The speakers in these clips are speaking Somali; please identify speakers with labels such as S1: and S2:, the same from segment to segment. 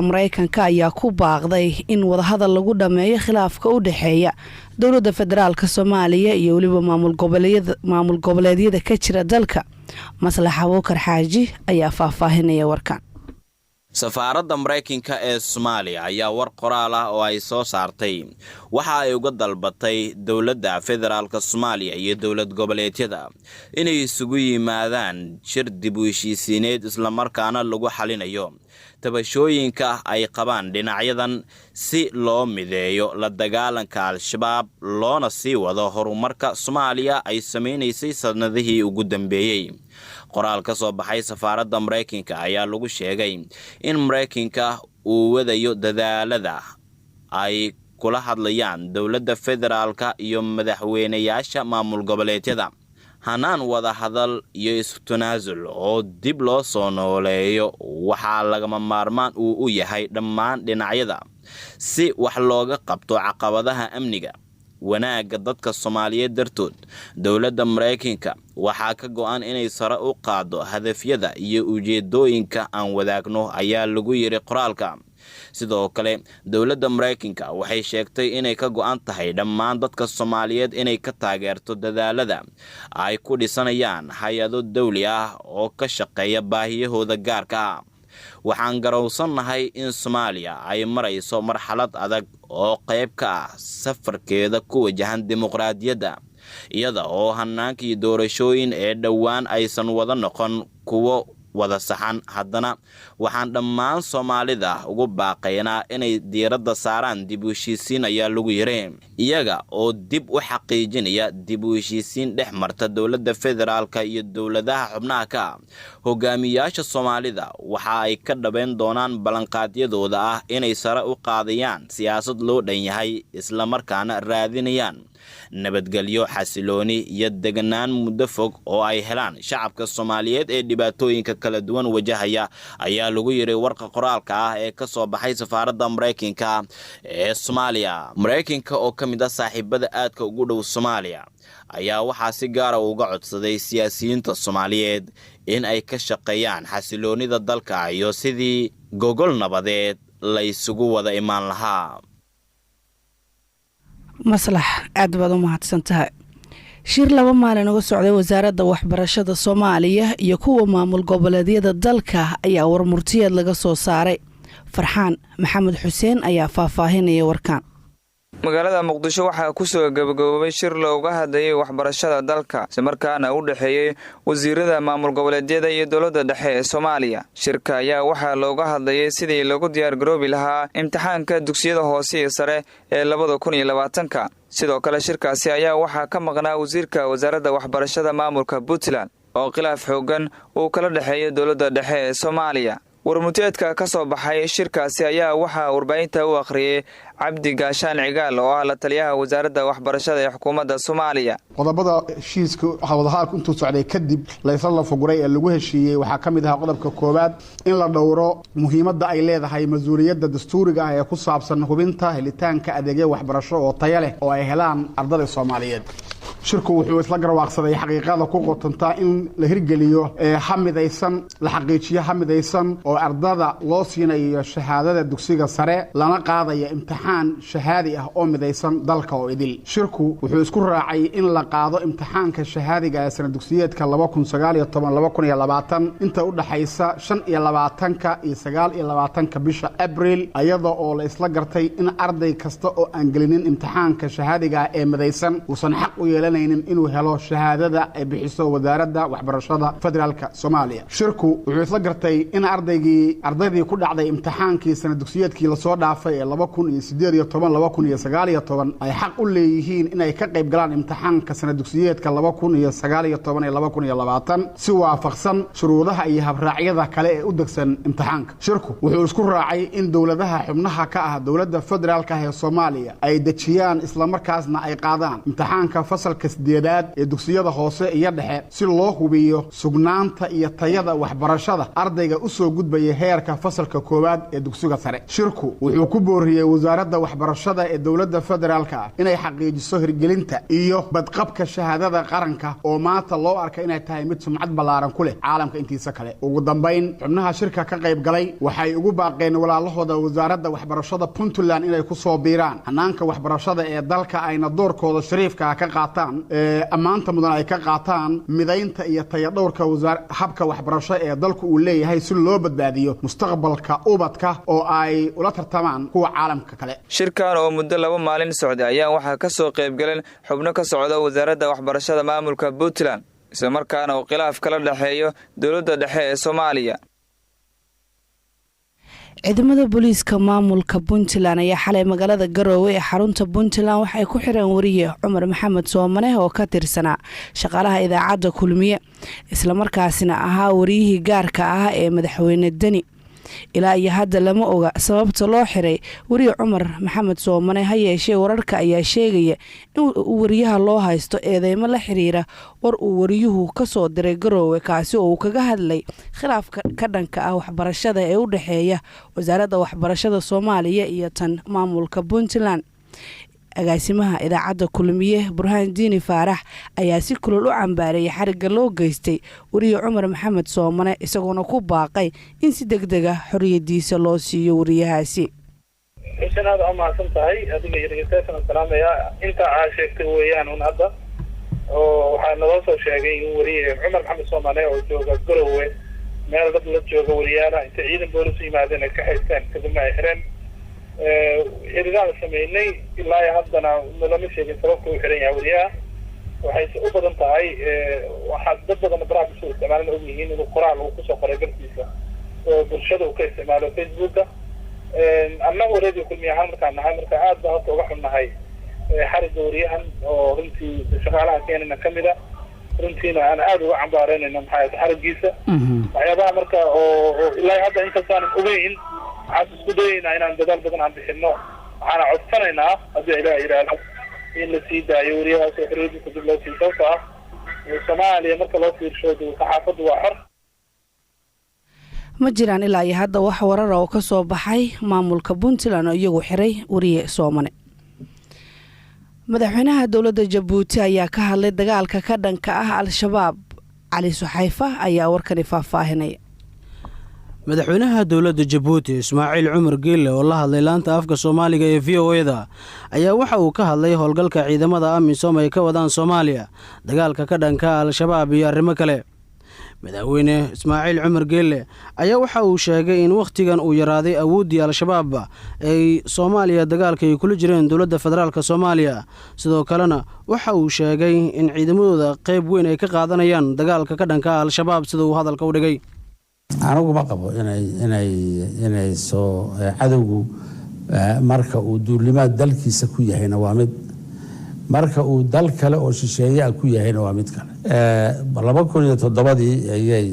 S1: Mareykanka ayaa ku baaqday in wadahadal lagu dhameeyo khilaafka u dhaxeeya dowladda federaalka Soomaaliya iyo waliba maamul goboleedyada ka jira dalka. Maslax Abuukar Xaaji ayaa faahfaahinaya warkan.
S2: Safaaradda Mareykanka ee Soomaaliya ayaa war qoraal ah oo ay soo saartay waxa ay uga dalbatay dowladda federaalka Soomaaliya iyo dowlad goboleedyada inay isugu yimaadaan shir dib u heshiisiineed isla markaana lagu xalinayo tabashooyinka ay qabaan dhinacyadan si loo mideeyo la dagaalanka Al-Shabaab loona sii wado horumarka Soomaaliya ay sameeysay sanadihii ugu dambeeyay. qoraal ka soo baxay safaaradda Mareykanka ayaa lagu sheegay in Mareykanka uu wadayo dadaalada ay kula hadlayaan dowladda federaalka iyo madaxweynayaasha maamul goboleedyada hanaan wada hadal iyo isku tanaasul oo dib loo soo nooleeyo waxa lagama maarmaan u yahay dhammaan dhinacyada si wax looga qabto caqabadaha amniga wanaaga dadka Soomaaliyeed dartood. dowladda Mareykanka waxa ka go'an inay sare u qaado hadafyada iyo ujeedooyinka aan wadaagno ayaa lagu yiri qoraalka. sidoo kale dowladda Mareykanka waxay sheegtay inay ka go'an tahay dhammaan dadka Soomaaliyeed inay ka taageerto dadaalada ay ku dhisanayaan hay'ado dawli ah oo ka shaqeeya baahiyahooda gaarka ah. waxaan garowsanahay in Soomaaliya ay marayso marxalad adag oo qayb ka ah safarkeeda ku wajahan dimuqraadiyadda iyada oo hanaankii doorashooyin ee dhawaan aysan wada noqon kuwo wada saxan. haddana waxaan dhammaan Soomaalida ugu baaqaynaa inay diiradda saaraan dib u heshiisiin ayaa lagu yiri iyaga oo dib u xaqiijinaya dib u heshiisiin dhex marta dowladda federaalka iyo dowladaha xubnaha ka hogaamiyaasha Soomaalida waxa ay ka dhabeyn doonaan balanqaadyadooda ah inay sare u qaadayaan siyaasad loo dhan yahay isla markaana raadinayaan nabadgelyo xasilooni iyo deganaan muddo fog oo ay helaan shacabka Soomaaliyeed ee dhibaatooyinka kala duwan wajahaya ayaa lagu yiri warqa qoraalka ah ee ka soo baxay safaaradda Mareykanka ee Soomaaliya. Mareykanka oo kamid ah saaxiibada aadka ugu dhow Soomaaliya ayaa waxa si gaar ah uga codsaday siyaasiyiinta Soomaaliyeed in ay ka shaqeeyaan xasiloonida dalka iyo sidii gogol nabadeed la isugu wada imaan lahaa.
S1: maslax aad baad u mahadsantahay. shir laba maalin uga socday wasaaradda waxbarashada Soomaaliya iyo kuwa maamul goboleedyada dalka ayaa warmurtiyeed laga soo saaray. Farxaan Maxamed Xuseen ayaa faahfaahinaya warkan.
S3: magaalada Muqdisho waxaa ku soo gabagaboobay shir looga hadlayay waxbarashada dalka si markaana u dhaxeeyay wasiirada maamul goboleedyada iyo dowladda dhexe ee Soomaaliya. shirka ayaa waxaa looga hadlayay sidii lagu diyaar garoobi lahaa imtixaanka dugsiyada hoose iyo sare ee 2020. sidoo kale shirkaasi ayaa waxaa ka maqnaa wasiirka wasaaradda waxbarashada maamulka Puntland oo khilaaf xoogan uu kala dhaxeeyay dowladda dhexe ee Soomaaliya. warmurteedka ka soo baxay shirkaasi ayaa waxaa warbaahinta u akhriyay Cabdi Gaashaan Cigaal oo ah la taliyaha wasaaradda waxbarashada ee xukuumadda Soomaaliya.
S4: qodobada heshiiska wadahadalku intuu socday kadib la isla fuguray ee lagu heshiiyay waxaa kamid ah qodobka koowaad in la dhowro muhiimadda ay leedahay mas'uuliyadda dastuuriga ah ee ku saabsan hubinta helitaanka adeegyo waxbarasho oo tayo leh oo ay helaan ardayda Soomaaliyeed. shirku wuxuu isla garwaaqsaday xaqiiqada ku qotanta in la hirgeliyo hamidaysan la xaqiijiyo hamidaysan oo ardada loo siinayo shahaadada dugsiga sare lana qaadayo imtixaan shahaadi ah oo midaysan dalka oo idil. shirku wuxuu isku raacay in la qaado imtixaanka shahaadiga ee sanad dugsiyeedka 2019-2020 inta u dhaxaysa 25-ka iyo 29-ka bisha Abriil iyada oo la isla gartay in arday kasta oo aan gelinin imtixaanka shahaadiga ee midaysan uusan xaq u yeelan inuu helo shahaadada ay bixiso wasaaradda waxbarashada federaalka Soomaaliya. shirku wuxuu isla gartay in ardaydii ku dhacday imtixaankii sanad dugsiyeedkii la soo dhaafay ee 2018-2019 ay xaq u leeyihiin inay ka qayb galaan imtixaanka sanad dugsiyeedka 2019-2020 si waafaqsan shuruudaha iyo habraacyada kale ee u degsan imtixaanka. shirku wuxuu isku raacay in dowladaha xubnaha ka ah dowladda federaalka ee Soomaaliya ay dejiyaan isla markaasna ay qaadaan imtixaanka fasalka fasalka 8aad ee dugsiyada hoose iyo dhexe si loo hubiyo sugnaanta iyo tayada waxbarashada ardayga u soo gudbaya heerka fasalka 1aad ee dugsiga sare. Shirku wuxuu ku booriyay wasaaradda waxbarashada ee dawladda federaalka inay xaqiijiso hirgelinta iyo badqabka shahaadada qaranka oo maanta loo arka inay tahay mid sumcad ballaaran ku leh caalamka intiisa kale. Ugu dambeyn, xubnaha shirka ka qayb galay waxay ugu baaqeen walaalahooda wasaaradda waxbarashada Puntland inay ku soo biiraan hanaanka waxbarashada ee dalka ayna doorkooda shariifka ka qaataan ammaanta mudan ay ka qaataan midaynta iyo tayadhowrka habka waxbarasho ee dalku uu leeyahay si loo badbaadiyo mustaqbalka ubadka oo ay ula tartamaan kuwa caalamka kale.
S3: Shirkan oo muddo 2 maalin socday ayaa waxaa ka soo qayb galeen xubno ka socda wasaaradda waxbarashada maamulka Puntland isla markaana uu khilaaf kala dhaxeeyo dawladda dhexe ee Soomaaliya.
S1: ciidamada booliiska maamulka Puntland ayaa xalay magaalada Garowe ee xarunta Puntland waxay ku xireen wariye Cumar Maxamed Soomane oo ka tirsanaa shaqaalaha idaacadda Kulmiye isla markaasina ahaa wariyihii gaarka ah ee madaxweyne Dani. ilaa iyo hadda lama oga sababta loo xiray wariye Cumar Maxamed Soomane ha yeeshee wararka ayaa sheegaya in wariyaha loo haysto eedeymo la xiriira war uu wariyuhu ka soo diray Garowe kaasi oo uu kaga hadlay khilaafka ka dhanka ah waxbarashada ee u dhaxeeya wasaaradda waxbarashada Soomaaliya iyo tan maamulka Puntland. agaasimaha idaacadda Kulmiye Burhaan Diini Faarax ayaa si kulul u cambaareeyay xariga loo geystay wariye Cumar Maxamed Soomane isagoona ku baaqay in si degdeg ah xoriyadiisa loo siiyo wariyahaasi.
S5: Intaad amaasan tahay adiga yarigeysana salaamaya inta aad sheegtay weeyaan hadda oo waxa noo soo sheegay in wariye Cumar Maxamed Soomane oo jooga Garowe meel dad la jooga wariyaha inta ciidan boolis yimaadeen ka haystaan kadibna ay xireen xiriirada sameynay ilaa haddana lama sheegin sababta uu xiran yahay wariyaha. waxay u badan tahay waxa dad badan baraha soo isticmaalaan oo yihiin inuu qoraal uu ku soo qoray bartiisa oo bulshada uu ka isticmaalo Facebook annagu radio Kulmiye ahaan markaan nahay marka aad baan uga xunnahay xariga wariyahan oo runtii shaqaalaha keenana kamida runtiina aan aad uga cambaareynayna maxay xarigiisa waxyaabaha marka oo ilaa hadda intaan ogeyn waxaan isku dayaynaa inaan dadaal badan aan bixino waxaana codsanaynaa haddii ilaahay yiraahdo in la sii daayo wariyahaas oo xiriirka dib loo sii sababta ah Soomaaliya marka loo fiirsho saxaafaddu waa xor.
S1: ma jiraan ilaa iyo hadda wax warar oo ka soo baxay maamulka Puntland oo iyagu xiray wariye Soomane. madaxweynaha dawladda Jabuuti ayaa ka hadlay dagaalka ka dhanka ah Al-Shabaab. Cali Suxayfa ayaa warkan faahfaahinaya.
S6: madaxweynaha dawladda Jabuuti Ismaaciil Cumar Geelle oo la hadlay laanta afka Soomaaliga ee VOA-da ayaa waxa uu ka hadlay howlgalka ciidamada AMISOM ay ka wadaan Soomaaliya dagaalka ka dhanka Al-Shabaab iyo arrimo kale. madaxweyne Ismaaciil Cumar Geelle ayaa waxa uu sheegay in waqtigan uu yaraaday awoodii Al-Shabaab ay Soomaaliya dagaalka ay kula jireen dawladda federaalka Soomaaliya sidoo kalena waxa uu sheegay in ciidamadooda qayb weyn ay ka qaadanayaan dagaalka ka dhanka Al-Shabaab sida uu hadalka u dhigay.
S7: anigu ma qabo inay soo cadowgu marka uu duulimaad dalkiisa ku yahayna waa mid marka uu dal kale oo shisheeye ku yahayna waa mid kale 2007 ayay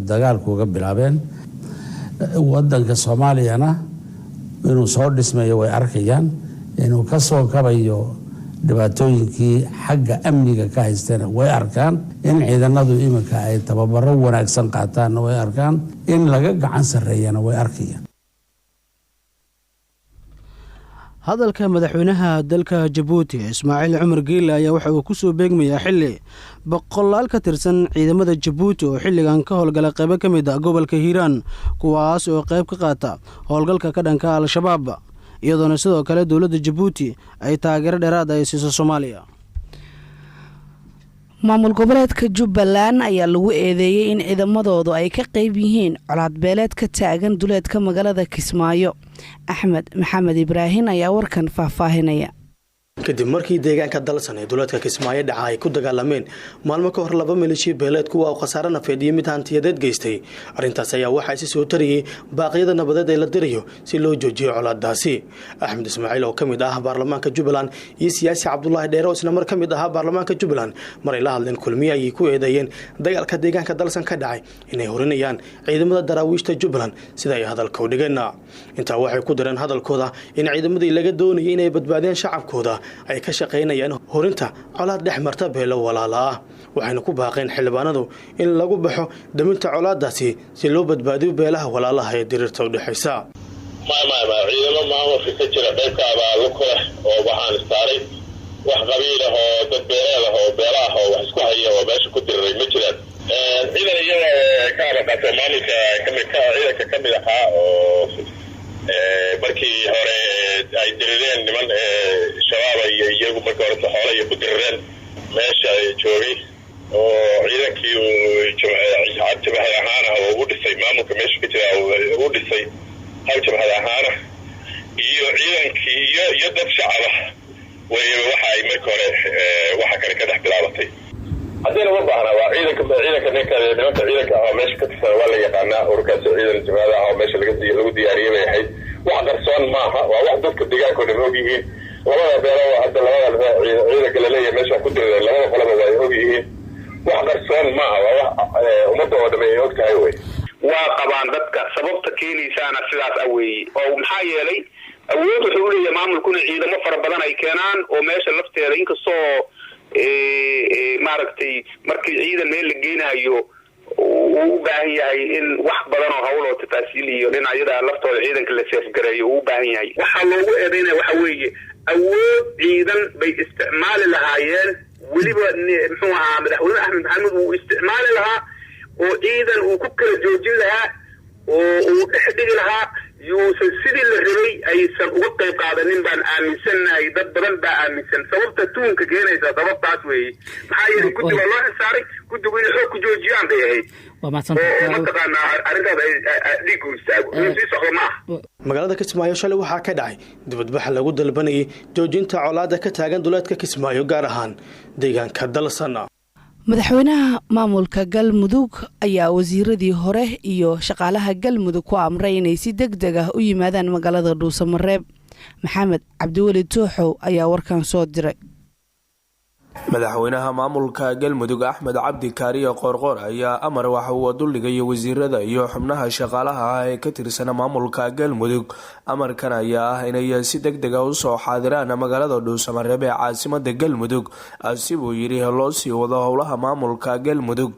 S7: dagaalku uga bilaabeen wadanka Soomaaliyana inuu soo dhismayo way arkayaan inuu ka soo kabayo dhibaatooyinkii xagga amniga ka haysteen way arkaan in ciidanadu iminka ay tababaro wanaagsan qaataan way arkaan in laga gacan sareeyana way arkayaan.
S6: hadalka madaxweynaha dalka Jabuuti Ismaaciil Cumar Geelle ayaa waxa uu ku soo beegmayaa xilli boqolaal ka tirsan ciidamada Jabuuti oo xilligan ka howlgala qayb ka mid ah gobolka Hiiraan kuwaas oo qayb ka qaata howlgalka ka dhanka Al-Shabaab iyadoona sidoo kale dawladda Jabuuti ay taageero dheeraad ay siiso Soomaaliya.
S1: maamul goboleedka Jubbaland ayaa lagu eedeeyay in ciidamadoodu ay ka qayb yihiin colaad beeleed ka taagan duleedka magaalada Kismaayo. Axmed Maxamed Ibraahin ayaa warkan faahfaahinaya.
S8: kadib markii deegaanka dalsan ee duleedka Kismaayo dhaca ay ku dagaalameen maalmo ka hor 2 maleeshiya beeleed kuwa oo khasaare nafeed iyo mid hantiyadeed geystay. arrintaas ayaa waxaa si soo tariyay baaqyada nabadeed ee la dirayo si loo joojiyo colaadaasi. Axmed Ismaaciil oo kamid ah baarlamaanka Jubbaland iyo siyaasi Cabdullaahi Dheere oo isla mar kamid ah baarlamaanka Jubbaland maray la hadleen Kulmiye ay ku eedeeyeen dagaalka deegaanka dalsan ka dhacay inay horinayaan ciidamada daraawiishta Jubbaland sida ay hadalka u dhigeen. intaa waxay ku dareen hadalkooda in ciidamadii laga doonayay inay badbaadiyaan shacabkooda ay ka shaqaynayaan horinta colaad dhex marta beelo walaala ah waxayna ku baaqeen xildhibaanadu in lagu baxo daminta colaadaasi si loo badbaadiyo beelaha walaalaha ee diriirta u dhexaysa
S9: ciidamo maamulka ka jira qaybkaabaa luku leh oo waxaan istaaray wax qabiil ah oo dad beeleed ah oo beela ah oo wax isku haya oo meesha ku diriray ma jiraan ciidan iyaga ka abaqato maamulka ciidanka ka mid ahaa oo markii hore ay dirireen niman shabaab iyo iyagu marka hore xoolo iyo ku dirireen meesha joogay oo ciidankii jabhad ahaana oo u dhisay maamulka meesha ka jira u dhisay hal jabhad ahaana iyo ciidankii iyo dad shacaba waxa ay marka hore waxa kale ka dhex bilaabatay haddii lama baahna waa ciidanka nimanka ciidanka ah oo meesha ka tirsan waa la yaqaanaa ururkaas ciidan jabhad ah oo meesha lagu diyaariyay bay ahayd wax qarsoon maaha waa wax dadka deegaanka oo dhan og yihiin labada beelo hadda labada ciidanka la leeyahay meesha ku diray labada qolaba waa og yihiin wax qarsoon maaha waa wax ummadda oo dhan ay og tahay wey
S10: waa qabaan dadka sababta keenaysaana sidaas weeye oo maxaa yeelay awood wuxuu leeyahay maamulkuna ciidamo fara badan ay keenaan oo meesha lafteeda inkastoo maaragtay markii ciidan meel la geenayo uu u baahan yahay in wax badan oo hawl oo tafaasiil iyo dhinacyada laftooda ciidanka la seefgareeyo uu u baahan yahay waxaa loogu eedeynaya waxa weeye awood ciidan bay isticmaali lahaayeen weliba muxuu ahaa madaxweyne axmed maxamed uu isticmaali lahaa oo ciidan uu ku kala joojin lahaa oo uu dhex dhigi lahaa yuusan sidii la rabay aysan uga qayb qaadanin baan aaminsanahay dad badan baa aaminsan sababta tuunka keenaysa sababtaas weeye maxaa yeelay guddi waa loo xisaaray guddigu inay xoog ku joojiyaan bay ahayd oo mataqaanaa arrintaas ay dhiig u istaago inuu sii socdo ma aha
S8: magaalada Kismaayo shalay waxaa ka dhacay dibadbax lagu dalbanayay joojinta colaadda ka taagan duleedka Kismaayo gaar ahaan deegaanka Dalsana
S1: madaxweynaha maamulka galmudug ayaa wasiiradii hore iyo shaqaalaha galmudug ku amray inay si degdeg ah u yimaadaan magaalada Dhuusamareeb maxamed cabdiweli tooxow ayaa warkan soo diray
S11: madaxweynaha maamulka galmudug axmed cabdi kaariye qoorqoor ayaa amar waxa uu duldhigay wasiirada iyo xubnaha shaqaalaha ah ee ka tirsan maamulka galmudug amarkan ayaa ah inay si degdeg ah u soo xaadiraan magaalada Dhuusamareeb ee caasimada galmudug si uu yiri loo sii wado howlaha maamulka galmudug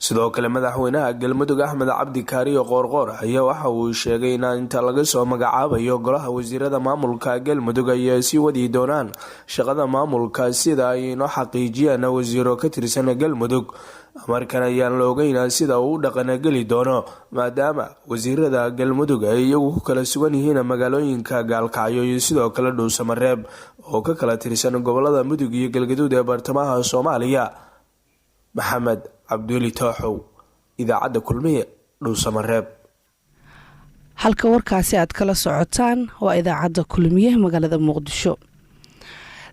S11: sidoo kale madaxweynaha galmudug axmed cabdi kaariye qoorqoor ayaa waxa uu sheegay in inta laga soo magacaabayo golaha wasiirada maamulka galmudug ay sii wadi doonaan shaqada maamulka sida ay inoo xaqiijiyaan wasiiro ka tirsan galmudug amarkan ayaan la ogeyn sida uu dhaqan geli doono maadaama wasiirada galmudug ay iyagu ku kala sugan yihiin magaalooyinka Gaalkacyo iyo sidoo kale Dhuusamareeb oo ka kala tirsan gobolada Mudug iyo Galgaduud ee bartamaha Soomaaliya maxamed cabduli tooxow idaacadda kulmiye Dhuusamareeb
S1: halka warkaasi aad kala socotaan waa idaacadda kulmiye magaalada Muqdisho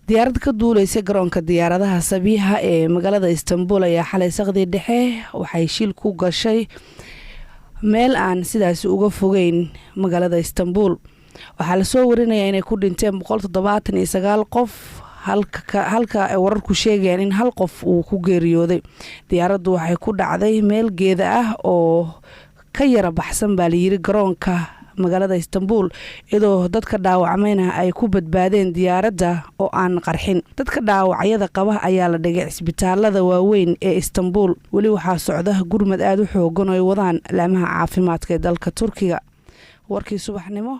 S1: diyaarad ka duulaysa garoonka diyaaradaha Sabiixa ee magaalada Istanbul ayaa xalay saqdi dhexe waxay shil ku gashay meel aan sidaas uga fogeyn magaalada Istanbul waxaa la soo warinayaa inay ku dhinteen 179 qof halka ay wararku sheegayaan in hal qof uu ku geeriyooday diyaaraddu waxay ku dhacday meel geeda ah oo ka yara baxsan baa la yiri garoonka magaalada Istanbul iyadoo dadka dhaawacmayna ay ku badbaadeen diyaaradda oo aan qarxin dadka dhaawacyada qaba ayaa la dhigay isbitaalada waaweyn ee Istanbul weli waxaa socda gurmad aad u xoogan oo ay wadaan laamaha caafimaadka ee dalka Turkiga warkii subaxnimo